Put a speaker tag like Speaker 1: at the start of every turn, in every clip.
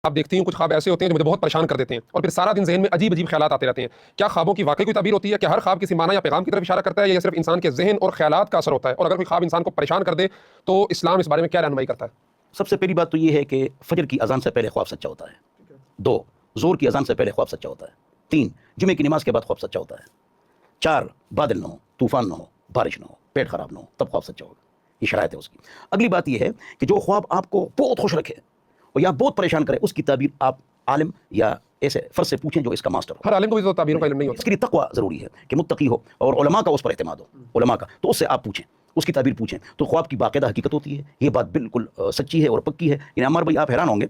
Speaker 1: آپ دیکھتی ہیں کچھ خواب ایسے ہوتے ہیں جو مجھے بہت پریشان کر دیتے ہیں اور پھر سارا دن ذہن میں عجیب عجیب خیالات آتے رہتے ہیں. کیا خوابوں کی واقعی کوئی تعبیر ہوتی ہے؟ کیا ہر خواب کسی معنی یا پیغام کی طرف اشارہ کرتا ہے یا صرف انسان کے ذہن اور خیالات کا اثر ہوتا ہے؟ اور اگر کوئی خواب انسان کو پریشان کر دے تو اسلام اس بارے میں کیا رہنمائی کرتا ہے؟
Speaker 2: سب سے پہلی بات تو یہ ہے کہ فجر کی اذان سے پہلے خواب سچا ہوتا ہے. 2 زور کی اذان سے پہلے خواب سچا ہوتا ہے. 3 جمعے کی نماز کے بعد خواب سچا ہوتا ہے. 4 بادل نہ ہو، طوفان نہ ہو، بارش نہ ہو، پیٹ خراب نہ ہو، تب خواب سچا ہوگا. یہ شرائط ہے اس کی. اگلی بات یہ ہے کہ جو خواب آپ کو بہت خوش رکھے اور یا بہت پریشان کرے، اس کی تعبیر آپ عالم یا ایسے فرد سے پوچھیں جو اس کا ماسٹر ہو.
Speaker 1: ہر عالم کو بھی تو تعبیروں کا علم نہیں ہوتا.
Speaker 2: اس کے لیے تقوی ضروری ہے کہ متقی ہو اور علماء کا اس پر اعتماد ہو، علماء کا. تو اس سے آپ پوچھیں، اس کی تعبیر پوچھیں. تو خواب کی باقاعدہ حقیقت ہوتی ہے. یہ بات بالکل سچی ہے اور پکی ہے. یعنی عمار بھائی آپ حیران ہوں گے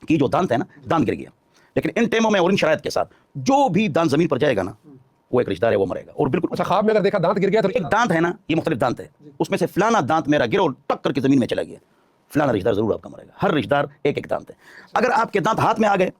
Speaker 2: کہ جو دانت ہے نا، دانت گر گیا، لیکن ان ٹائموں میں اور ان شرائط کے ساتھ جو بھی دانت زمین پر جائے گا نا، وہ ایک رشتہ دار ہے، وہ مرے گا. اور بالکل
Speaker 1: اچھا، خواب میں اگر دیکھا دانت گر گیا تو
Speaker 2: ایک دانت ہے نا، یہ مختلف دانت ہے، اس میں سے فلانا دانت میرا گرو ٹک کر کے زمین میں چلا گیا، فلانا رشتہ دار ضرور آپ کا مرے گا. ہر رشتہ دار ایک ایک دانت ہے. اگر آپ کے دانت ہاتھ میں آ گئے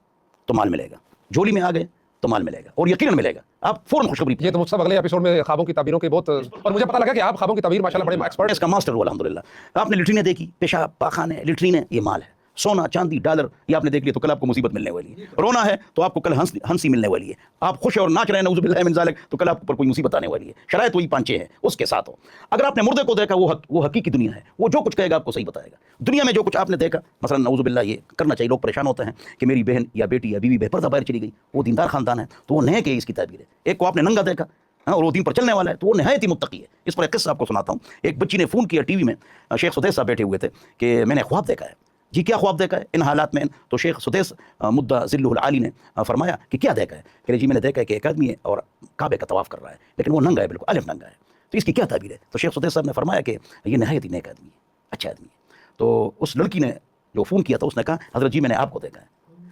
Speaker 2: تو مال ملے گا، جھولی میں آ گئے تو مال ملے گا، اور یقیناً ملے گا. آپ فوراً خوشخبری.
Speaker 1: یہ تو مجھ سے اگلے ایپیسوڈ میں خوابوں کی تعبیروں کے بہت، اور مجھے پتہ لگا کہ آپ خوابوں کی تعبیر ماشاءاللہ بڑے ایکسپرٹ
Speaker 2: اس کا ماسٹر ہوا الحمدللہ. آپ نے لیٹرینیں دیکھی، پیشاب پاخانے لیٹرینیں، یہ مال ہے. سونا چاندی ڈالر یہ آپ نے دیکھ لیا تو کل آپ کو مصیبت ملنے والی ہے. رونا ہے تو آپ کو کل ہنسی ملنے والی ہے. آپ خوش اور ناچ رہے ہیں نعوذ باللہ من ذالک تو کل آپ پر کوئی مصیبت آنے والی ہے. شرائط وہی 5 ہیں، اس کے ساتھ ہو. اگر آپ نے مردے کو دیکھا، وہ حقیقی دنیا ہے، وہ جو کچھ کہے گا آپ کو صحیح بتائے گا. دنیا میں جو کچھ آپ نے دیکھا، مثلا نعوذ باللہ یہ کرنا چاہیے. لوگ پریشان ہوتے ہیں کہ میری بہن یا بیٹی یا بیوی بے پردہ باہر چلی گئی، وہ دیندار خاندان ہے تو وہ نہیں کہ اس کی تعبیر ہے. ایک کو آپ نے ننگا دیکھا اور وہ دین پر چلنے والا ہے تو وہ نہایت ہی متقی ہے. اس پر ایک قصہ آپ کو سناتا ہوں. ایک بچی نے فون کیا ٹی وی میں، شیخ سدیس صاحب بیٹھے ہوئے تھے کہ میں نے خواب دیکھا ہے. جی کیا خواب دیکھا ہے ان حالات میں؟ تو شیخ سدیس مدعا ذلہ العالی نے فرمایا کہ کیا دیکھا ہے؟ کہ جی میں نے دیکھا ہے کہ ایک آدمی ہے اور کعبے کا طواف کر رہا ہے، لیکن وہ ننگا ہے، بالکل الف ننگا ہے. تو اس کی کیا تعبیر ہے؟ تو شیخ سدیس صاحب نے فرمایا کہ یہ نہایت ہی نیک آدمی ہے، اچھا آدمی ہے. تو اس لڑکی نے جو فون کیا تھا اس نے کہا حضرت جی میں نے آپ کو دیکھا ہے.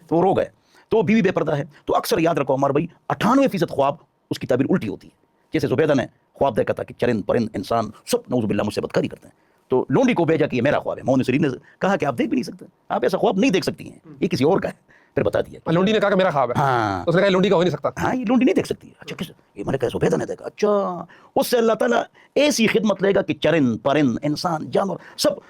Speaker 2: تو وہ رو گئے. تو بیوی بے پردہ ہے. تو اکثر یاد رکھو عمر بھائی 98% خواب اس کی تعبیر الٹی ہوتی ہے. جیسے زبیدہ نے خواب دیکھا تھا کہ چرند پرند انسان سب نعوذ باللہ مجھ سے بدکاری کرتے ہیں، تو لونڈی کو بھیجا کہ یہ میرا خواب ہے. محمد سرین نے کہا کہ آپ دیکھ بھی نہیں سکتے، آپ ایسا خواب نہیں دیکھ سکتی ہیں، یہ کسی اور کا ہے. پھر بتا دیا
Speaker 1: لونڈی نے کہا کہ میرا خواب ہے.
Speaker 2: ہاں،
Speaker 1: تو اس نے کہا لونڈی کا ہو ہی نہیں سکتا.
Speaker 2: ہاں یہ لونڈی نہیں دیکھ سکتی. اچھا کس یہ میں نے کہا زبیدہ نے دیکھا. اچھا اس سے اللہ تعالیٰ ایسی خدمت لے گا کہ چرند پرند انسان جانور سب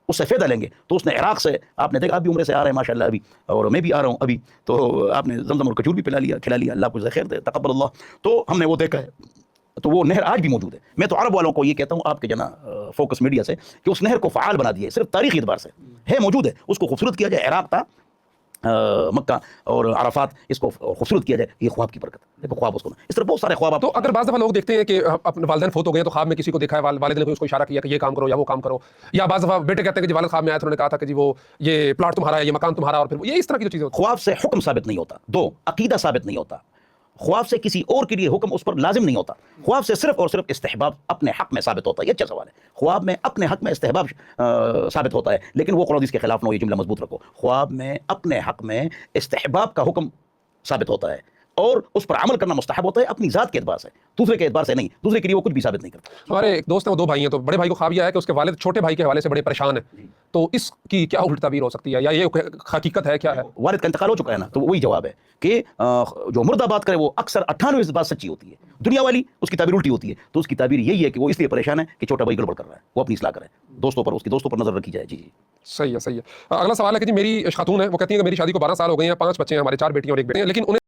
Speaker 2: اس سے فائدہ لیں گے. تو اس نے عراق سے آپ نے دیکھا، آپ بھی عمرے سے آ رہے ہیں ماشاءاللہ ابھی، اور میں بھی آ رہا ہوں ابھی، تو آپ نے زمزم اور کھجور بھی کھلا لیا. اللہ کو خیر دے، تقبل اللہ. تو ہم نے وہ دیکھا ہے. تو وہ نہر آج بھی موجود ہے. میں تو عرب والوں کو یہ کہتا ہوں آپ کے جنا فوکس میڈیا سے کہ اس نہر کو فعال بنا دیا ہے. صرف تاریخی اعتبار سے ہے موجود ہے، اس کو خوبصورت کیا جائے. عراق تھا، مکہ اور عرفات، اس کو خوبصورت کیا جائے. یہ خواب کی برکت. دیکھو خواب اس کو اس طرح بہت سارے خواب.
Speaker 1: تو اگر بعض دفعہ لوگ دیکھتے ہیں کہ اپنے والدین فوت ہو گئے تو خواب میں کسی کو دیکھا ہے، والد نے اس کو اشارہ کیا کہ یہ کام کرو یا وہ کام کرو، یا بعض دفعہ بیٹے کہتے ہیں کہ جی والد خواب میں آیا تھا، انہوں نے کہا تھا کہ جی وہ یہ پلاٹ تمہارا ہے، یہ مکان تمہارا، اور پھر یہ اس طرح کی جو چیزیں ہوتی ہیں.
Speaker 2: خواب سے حکم ثابت نہیں ہوتا. 2 عقیدہ ثابت نہیں ہوتا. خواب سے کسی اور کے لیے حکم اس پر لازم نہیں ہوتا. خواب سے صرف اور صرف استحباب اپنے حق میں ثابت ہوتا ہے. یہ اچھا سوال ہے. خواب میں اپنے حق میں استحباب ثابت ہوتا ہے، لیکن وہ قرآن حدیث کے خلاف نہ ہو. یہ جملہ مضبوط رکھو. خواب میں اپنے حق میں استحباب کا حکم ثابت ہوتا ہے اور اس پر عمل کرنا مستحب ہوتا ہے اپنی ذات کے اعتبار سے، دوسرے کے اعتبار سے نہیں. دوسرے کے لیے وہ کچھ بھی ثابت نہیں کرتا.
Speaker 1: ہمارے ایک دوست ہیں، وہ 2 بھائی ہیں. تو بڑے بھائی کو خواب یہ ہے کہ اس کے والد چھوٹے بھائی کے حوالے سے بڑے پریشان ہیں. تو اس کی کیا الٹ تعبیر ہو سکتی ہے، یا یہ حقیقت ہے، کیا ہے؟
Speaker 2: والد کا انتقال ہو چکا ہے نا، تو وہی جواب ہے کہ جو مردہ بات کرے وہ اکثر 98% بات سچی ہوتی ہے. دنیا والی اس کی تعبیر الٹی ہوتی ہے. تو اس کی تعبیر یہی ہے کہ وہ اس لیے پریشان ہے کہ چھوٹا بھائی گڑبڑ کر رہا ہے، وہ اپنی اصلاح کرے. دوستوں پر، اس کے دوستوں پر نظر رکھی جائے. جی
Speaker 1: صحیح ہے. اگلا سوال ہے کہ جی میری خاتون ہے، وہ کہتی ہیں کہ میری شادی کو 12 سال ہو گئے ہیں، 5 بچے ہیں ہمارے، 4 بیٹیاں اور 1 بیٹے ہیں، لیکن انہیں